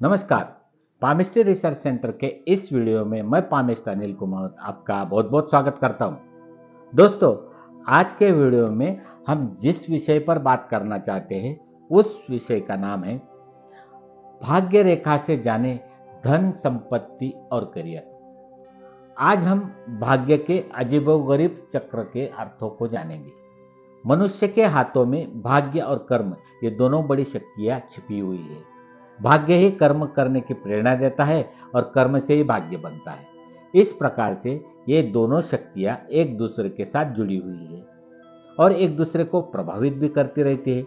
नमस्कार। Palmistry research centre के इस वीडियो में मैं पामिस्ट अनिल कुमार आपका बहुत बहुत स्वागत करता हूं। दोस्तों, आज के वीडियो में हम जिस विषय पर बात करना चाहते हैं उस विषय का नाम है भाग्य रेखा से जाने धन, संपत्ति और करियर। आज हम भाग्य के अजीबोगरीब चक्र के अर्थों को जानेंगे। मनुष्य के हाथों में भाग्य और कर्म, ये दोनों बड़ी शक्तियां छिपी हुई है। भाग्य ही कर्म करने की प्रेरणा देता है और कर्म से ही भाग्य बनता है। इस प्रकार से ये दोनों शक्तियां एक दूसरे के साथ जुड़ी हुई है और एक दूसरे को प्रभावित भी करती रहती है।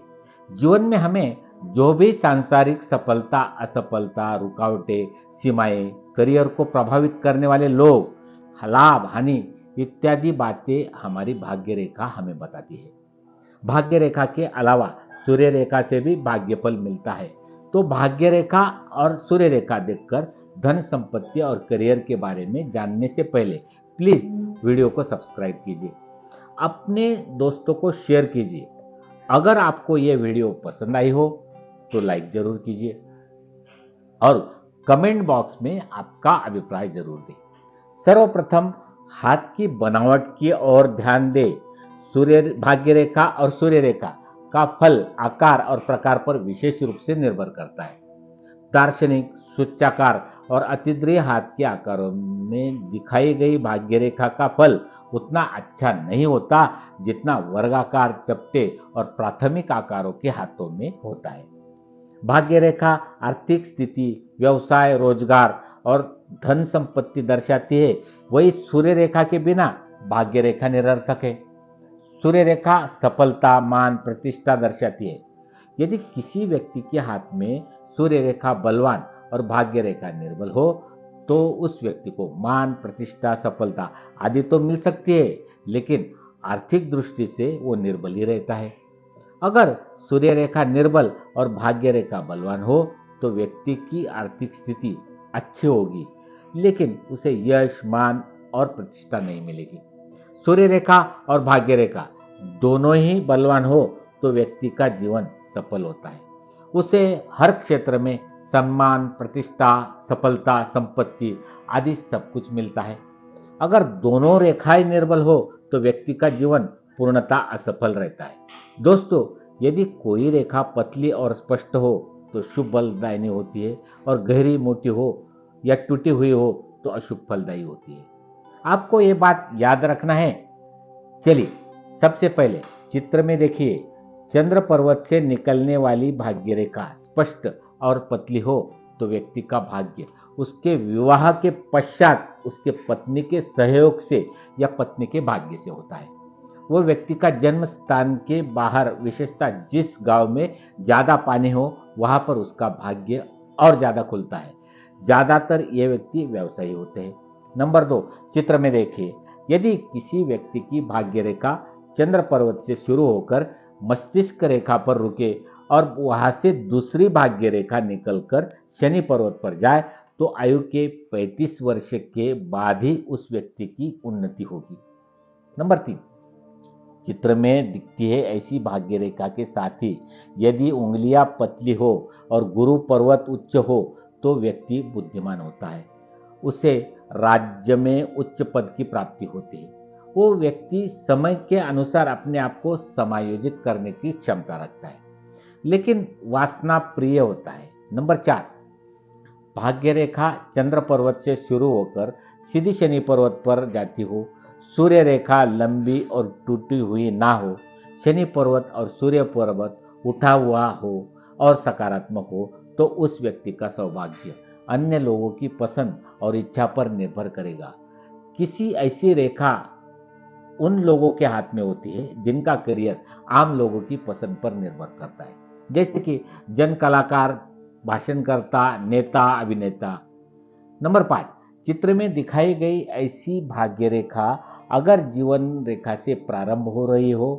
जीवन में हमें जो भी सांसारिक सफलता, असफलता, रुकावटें, सीमाएं, करियर को प्रभावित करने वाले लोग, लाभ, हानि इत्यादि बातें हमारी भाग्य रेखा हमें बताती है। भाग्य रेखा के अलावा सूर्य रेखा से भी भाग्य फल मिलता है। तो भाग्य रेखा और सूर्य रेखा देखकर धन, संपत्ति और करियर के बारे में जानने से पहले प्लीज वीडियो को सब्सक्राइब कीजिए, अपने दोस्तों को शेयर कीजिए। अगर आपको यह वीडियो पसंद आई हो तो लाइक जरूर कीजिए और कमेंट बॉक्स में आपका अभिप्राय जरूर दें। सर्वप्रथम हाथ की बनावट की ओर ध्यान दें। सूर्य भाग्य रेखा और सूर्य रेखा का फल आकार और प्रकार पर विशेष रूप से निर्भर करता है। दार्शनिक, सूच्याकार और अतिद्रीय हाथ के आकारों में दिखाई गई भाग्य रेखा का फल उतना अच्छा नहीं होता जितना वर्गाकार, चपटे और प्राथमिक आकारों के हाथों में होता है। भाग्य रेखा आर्थिक स्थिति, व्यवसाय, रोजगार और धन संपत्ति दर्शाती है। वही सूर्य रेखा के बिना भाग्य रेखा निरर्थक है। सूर्य रेखा सफलता, मान, प्रतिष्ठा दर्शाती है। यदि किसी व्यक्ति के हाथ में सूर्य रेखा बलवान और भाग्य रेखा निर्बल हो तो उस व्यक्ति को मान, प्रतिष्ठा, सफलता आदि तो मिल सकती है, लेकिन आर्थिक दृष्टि से वो निर्बल ही रहता है। अगर सूर्य रेखा निर्बल और भाग्य रेखा बलवान हो तो व्यक्ति की आर्थिक स्थिति अच्छी होगी, लेकिन उसे यश, मान और प्रतिष्ठा नहीं मिलेगी। सूर्य रेखा और भाग्य रेखा दोनों ही बलवान हो तो व्यक्ति का जीवन सफल होता है। उसे हर क्षेत्र में सम्मान, प्रतिष्ठा, सफलता, संपत्ति आदि सब कुछ मिलता है। अगर दोनों रेखाएं निर्बल हो तो व्यक्ति का जीवन पूर्णतः असफल रहता है। दोस्तों, यदि कोई रेखा पतली और स्पष्ट हो तो शुभ फलदायिनी होती है और गहरी, मोटी हो या टूटी हुई हो तो अशुभ फलदायी होती है। आपको ये बात याद रखना है। चलिए, सबसे पहले चित्र में देखिए। चंद्र पर्वत से निकलने वाली भाग्य रेखा स्पष्ट और पतली हो तो व्यक्ति का भाग्य उसके विवाह के पश्चात उसके पत्नी के सहयोग से या पत्नी के भाग्य से होता है। वो व्यक्ति का जन्म स्थान के बाहर, विशेषतः जिस गांव में ज्यादा पानी हो वहां पर उसका भाग्य और ज्यादा खुलता है। ज्यादातर ये व्यक्ति व्यवसायी होते हैं। नंबर 2, चित्र में देखिए। यदि किसी व्यक्ति की भाग्य रेखा चंद्र पर्वत से शुरू होकर मस्तिष्क रेखा पर रुके और वहां से दूसरी भाग्य रेखा निकलकर शनि पर्वत पर जाए तो आयु के 35 वर्ष के बाद ही उस व्यक्ति की उन्नति होगी। नंबर 3, चित्र में दिखती है ऐसी भाग्य रेखा के साथ ही यदि उंगलियां पतली हो और गुरु पर्वत उच्च हो तो व्यक्ति बुद्धिमान होता है। उसे राज्य में उच्च पद की प्राप्ति होती है। वो व्यक्ति समय के अनुसार अपने आप को समायोजित करने की क्षमता रखता है, लेकिन वासना प्रिय होता है। नंबर 4, भाग्य रेखा चंद्र पर्वत से शुरू होकर सीधी शनि पर्वत पर जाती हो, सूर्य रेखा लंबी और टूटी हुई ना हो, शनि पर्वत और सूर्य पर्वत उठा हुआ हो और सकारात्मक हो तो उस व्यक्ति का सौभाग्य अन्य लोगों की पसंद और इच्छा पर निर्भर करेगा। किसी ऐसी रेखा उन लोगों के हाथ में होती है जिनका करियर आम लोगों की पसंद पर निर्भर करता है, जैसे कि जन कलाकार, भाषणकर्ता, नेता, अभिनेता। नंबर 5, चित्र में दिखाई गई ऐसी भाग्य रेखा अगर जीवन रेखा से प्रारंभ हो रही हो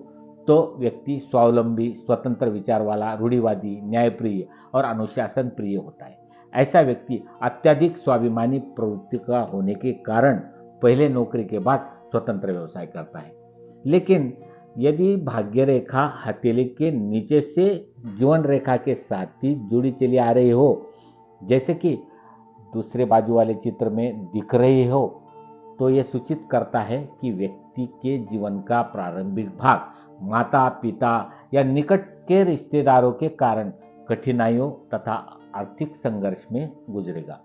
तो व्यक्ति स्वावलंबी, स्वतंत्र विचार वाला, रूढ़िवादी, न्यायप्रिय और अनुशासन प्रिय होता है। ऐसा व्यक्ति अत्यधिक स्वाभिमानी प्रवृत्ति का होने के कारण पहले नौकरी के बाद स्वतंत्र व्यवसाय करता है। लेकिन यदि भाग्य रेखा हथेली के नीचे से जीवन रेखा के साथ ही जुड़ी चली आ रही हो जैसे कि दूसरे बाजू वाले चित्र में दिख रही हो, तो यह सूचित करता है कि व्यक्ति के जीवन का प्रारंभिक भाग माता पिता या निकट के रिश्तेदारों के कारण कठिनाइयों तथा आर्थिक संघर्ष में गुजरेगा।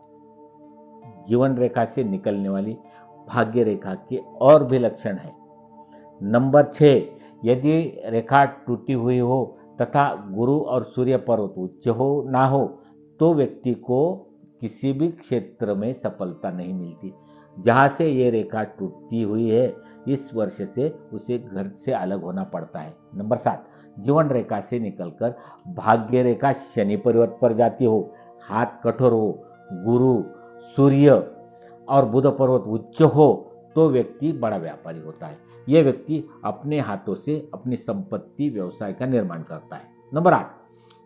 जीवन रेखा से निकलने वाली भाग्य रेखा के और भी लक्षण हैं। नंबर 6, यदि रेखा टूटी हुई हो तथा गुरु और सूर्य पर्वत उच्च हो ना हो तो व्यक्ति को किसी भी क्षेत्र में सफलता नहीं मिलती। जहां से ये रेखा टूटी हुई है, इस वर्ष से उसे घर से अलग होना पड़ता है। नंबर 7, जीवन रेखा से निकलकर भाग्य रेखा शनि पर्वत पर जाती हो, हाथ कठोर हो, गुरु सूर्य और बुध पर्वत उच्च हो तो व्यक्ति बड़ा व्यापारी होता है। यह व्यक्ति अपने हाथों से अपनी संपत्ति व्यवसाय का निर्माण करता है। नंबर 8,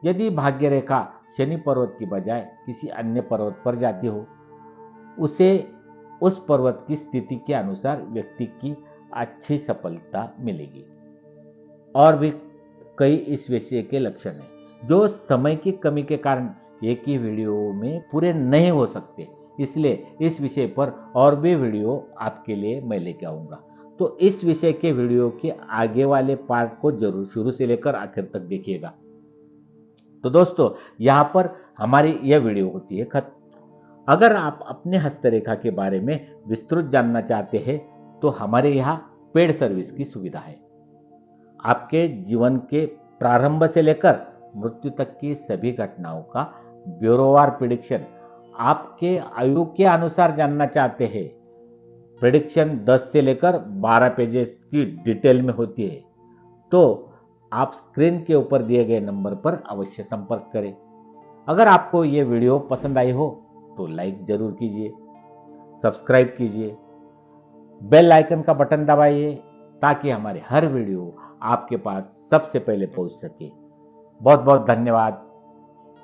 यदि भाग्य रेखा शनि पर्वत की बजाय किसी अन्य पर्वत पर जाती हो, उसे उस पर्वत की स्थिति के अनुसार व्यक्ति की अच्छी सफलता मिलेगी। और भी कई इस विषय के लक्षण हैं जो समय की कमी के कारण एक ही वीडियो में पूरे नहीं हो सकते, इसलिए इस विषय पर और भी वीडियो आपके लिए मैं लेके आऊंगा। तो इस विषय के वीडियो के आगे वाले पार्ट को जरूर शुरू से लेकर आखिर तक देखिएगा। तो दोस्तों, यहाँ पर हमारी यह वीडियो होती है खत्म। अगर आप अपने हस्तरेखा के बारे में विस्तृत जानना चाहते हैं तो हमारे यहाँ पेड सर्विस की सुविधा है। आपके जीवन के प्रारंभ से लेकर मृत्यु तक की सभी घटनाओं का ब्यूरोवार प्रेडिक्शन आपके आयु के अनुसार जानना चाहते हैं। प्रेडिक्शन 10 से लेकर 12 पेजेस की डिटेल में होती है। तो आप स्क्रीन के ऊपर दिए गए नंबर पर अवश्य संपर्क करें। अगर आपको ये वीडियो पसंद आई हो तो लाइक जरूर कीजिए, सब्सक्राइब कीजिए, बेल आइकन का बटन दबाइए ताकि हमारे हर वीडियो आपके पास सबसे पहले पहुंच सके। बहुत बहुत धन्यवाद।